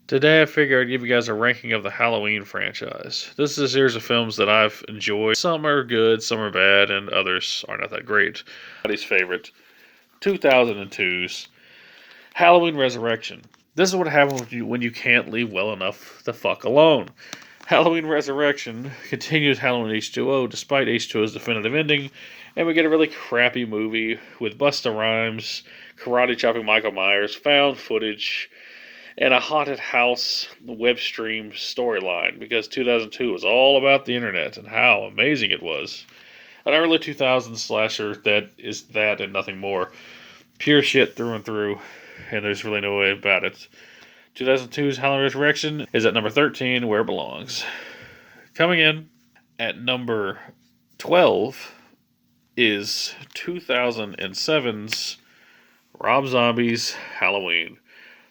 Today I figured I'd give you guys a ranking of the Halloween franchise. This is a series of films that I've enjoyed. Some are good, some are bad, and others are not that great. Everybody's favorite, 2002's Halloween Resurrection. This is what happens when you can't leave well enough the fuck alone. Halloween Resurrection continues Halloween H2O despite H2O's definitive ending, and we get a really crappy movie with Busta Rhymes, karate chopping Michael Myers, found footage, and a haunted house web stream storyline because 2002 was all about the internet and how amazing it was. An early 2000s slasher that is that and nothing more. Pure shit through and through, and there's really no way about it. 2002's Halloween Resurrection is at number 13, where it belongs. Coming in at number 12 is 2007's Rob Zombie's Halloween.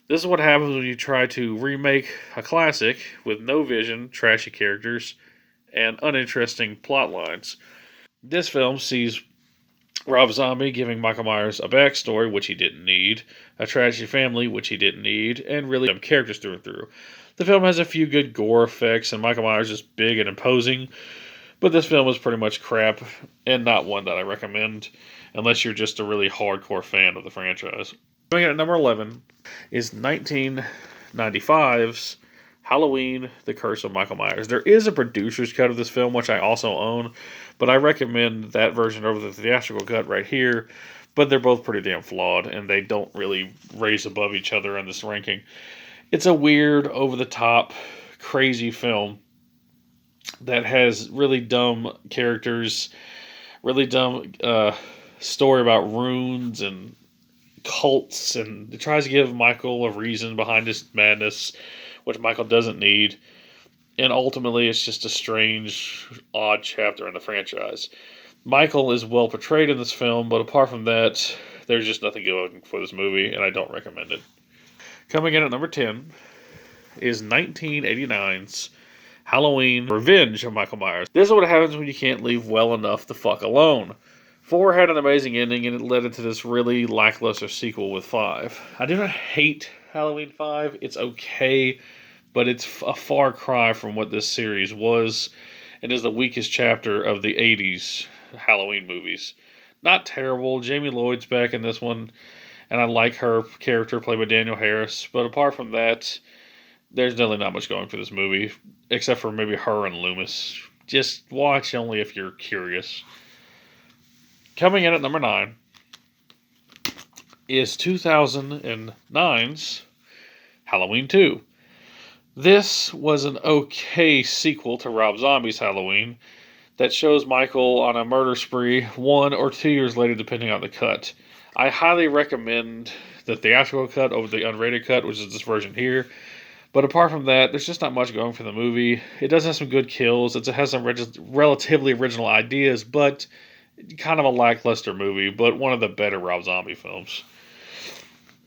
This is what happens when you try to remake a classic with no vision, trashy characters, and uninteresting plot lines. This film sees Rob Zombie giving Michael Myers a backstory, which he didn't need, a trashy family, which he didn't need, and really dumb characters through and through. The film has a few good gore effects, and Michael Myers is big and imposing, but this film is pretty much crap, and not one that I recommend, unless you're just a really hardcore fan of the franchise. Coming in at number 11 is 1995's Halloween, The Curse of Michael Myers. There is a producer's cut of this film, which I also own, but I recommend that version over the theatrical cut right here, but they're both pretty damn flawed, and they don't really raise above each other in this ranking. It's a weird, over-the-top, crazy film that has really dumb characters, really dumb story about runes and cults, and it tries to give Michael a reason behind his madness, which Michael doesn't need. And ultimately, it's just a strange, odd chapter in the franchise. Michael is well portrayed in this film, but apart from that, there's just nothing going for this movie, and I don't recommend it. Coming in at number 10 is 1989's Halloween Revenge of Michael Myers. This is what happens when you can't leave well enough the fuck alone. 4 had an amazing ending, and it led into this really lackluster sequel with 5. I do not hate Halloween 5. It's okay, but it's a far cry from what this series was, and is the weakest chapter of the 80s Halloween movies. Not terrible. Jamie Lloyd's back in this one, and I like her character played by Daniel Harris, but apart from that, there's really not much going for this movie, except for maybe her and Loomis. Just watch only if you're curious. Coming in at number 9 is 2009's Halloween 2. This was an okay sequel to Rob Zombie's Halloween that shows Michael on a murder spree 1 or 2 years later, depending on the cut. I highly recommend the theatrical cut over the unrated cut, which is this version here. But apart from that, there's just not much going for the movie. It does have some good kills. It has some relatively original ideas, but kind of a lackluster movie, but one of the better Rob Zombie films.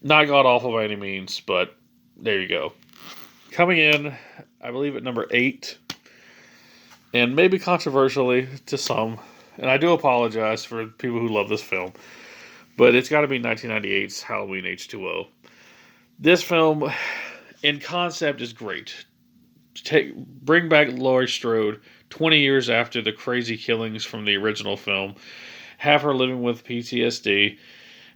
Not god-awful by any means, but there you go. Coming in, I believe at number 8, and maybe controversially to some, and I do apologize for people who love this film, but it's got to be 1998's Halloween H2O. This film, in concept, is great. Bring back Laurie Strode 20 years after the crazy killings from the original film, have her living with PTSD,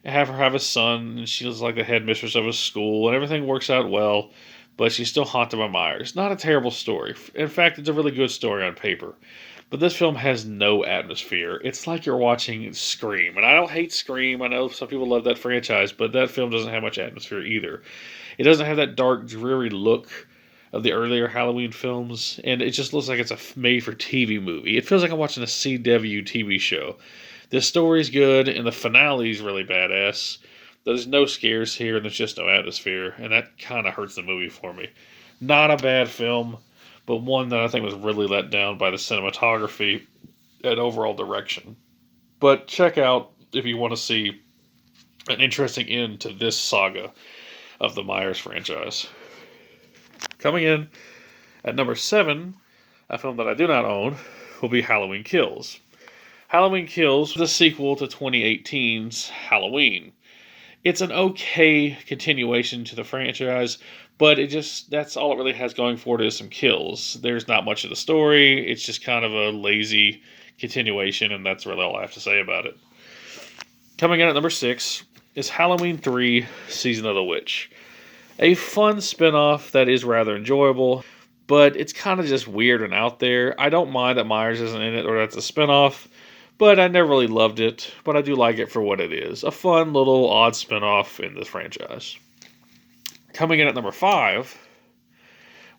have her have a son, and she's like the headmistress of a school, and everything works out well, but she's still haunted by Myers. Not a terrible story. In fact, it's a really good story on paper. But this film has no atmosphere. It's like you're watching Scream. And I don't hate Scream. I know some people love that franchise, but that film doesn't have much atmosphere either. It doesn't have that dark, dreary look of the earlier Halloween films, and it just looks like it's a made-for-TV movie. It feels like I'm watching a CW TV show. The story's good, and the finale's really badass. There's no scares here, and there's just no atmosphere, and that kind of hurts the movie for me. Not a bad film, but one that I think was really let down by the cinematography and overall direction. But check out if you want to see an interesting end to this saga of the Myers franchise. Coming in at number 7, a film that I do not own, will be Halloween Kills. Halloween Kills, the sequel to 2018's Halloween. It's an okay continuation to the franchise, but that's all it really has going for it is some kills. There's not much of the story. It's just kind of a lazy continuation, and that's really all I have to say about it. Coming in at number 6 is Halloween 3 Season of the Witch. A fun spin-off that is rather enjoyable, but it's kind of just weird and out there. I don't mind that Myers isn't in it or that's a spin-off, but I never really loved it, but I do like it for what it is. A fun little odd spin-off in this franchise. Coming in at number 5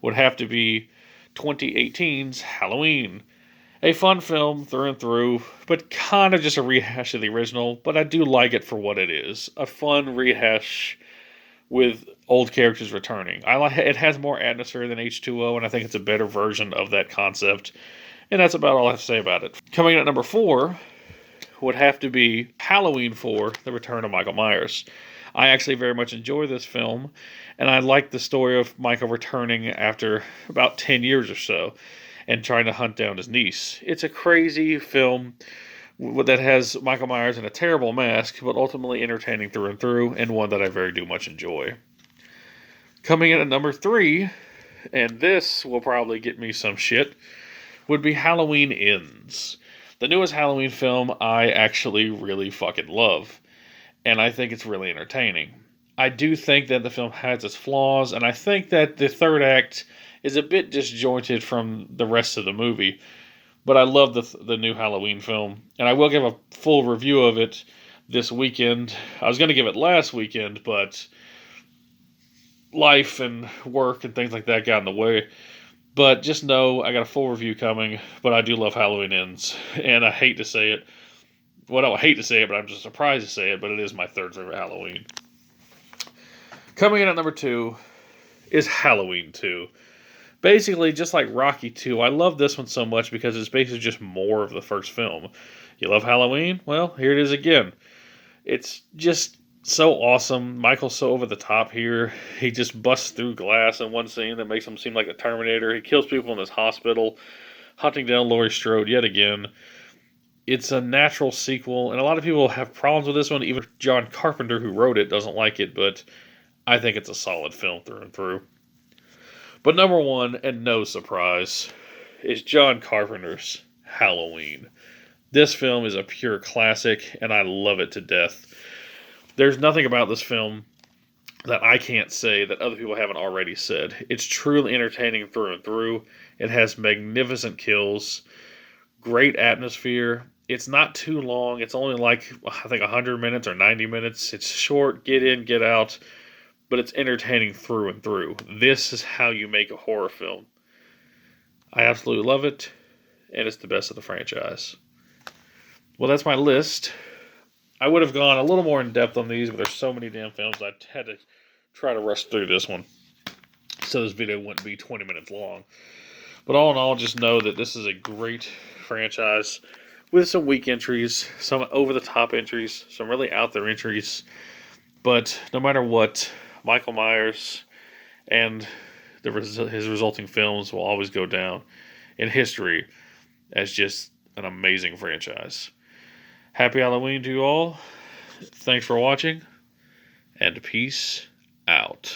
would have to be 2018's Halloween. A fun film through and through, but kind of just a rehash of the original, but I do like it for what it is. A fun rehash with old characters returning. I like it has more atmosphere than H2O, and I think it's a better version of that concept. And that's about all I have to say about it. Coming in at number 4 would have to be Halloween 4, The Return of Michael Myers. I actually very much enjoy this film, and I like the story of Michael returning after about 10 years or so and trying to hunt down his niece. It's a crazy film that has Michael Myers in a terrible mask, but ultimately entertaining through and through, and one that I very do much enjoy. Coming in at number 3, and this will probably get me some shit, would be Halloween Ends. The newest Halloween film I actually really fucking love, and I think it's really entertaining. I do think that the film has its flaws, and I think that the third act is a bit disjointed from the rest of the movie, but I love the new Halloween film, and I will give a full review of it this weekend. I was going to give it last weekend, but life and work and things like that got in the way. But just know I got a full review coming, but I do love Halloween Ends, and I hate to say it. Well, I don't hate to say it, but I'm just surprised to say it, but it is my third favorite Halloween. Coming in at number 2 is Halloween 2. Basically, just like Rocky 2, I love this one so much because it's basically just more of the first film. You love Halloween? Well, here it is again. It's just so awesome. Michael's so over the top here. He just busts through glass in one scene that makes him seem like a Terminator. He kills people in this hospital, hunting down Laurie Strode yet again. It's a natural sequel, and a lot of people have problems with this one. Even John Carpenter, who wrote it, doesn't like it, but I think it's a solid film through and through. But number 1, and no surprise, is John Carpenter's Halloween. This film is a pure classic, and I love it to death. There's nothing about this film that I can't say that other people haven't already said. It's truly entertaining through and through. It has magnificent kills, great atmosphere. It's not too long. It's only like, I think, 100 minutes or 90 minutes. It's short, get in, get out, but it's entertaining through and through. This is how you make a horror film. I absolutely love it, and it's the best of the franchise. Well, that's my list. I would have gone a little more in depth on these, but there's so many damn films I had to try to rush through this one so this video wouldn't be 20 minutes long. But all in all, just know that this is a great franchise with some weak entries, some over-the-top entries, some really out-there entries. But no matter what, Michael Myers and his resulting films will always go down in history as just an amazing franchise. Happy Halloween to you all. Thanks for watching, and peace out.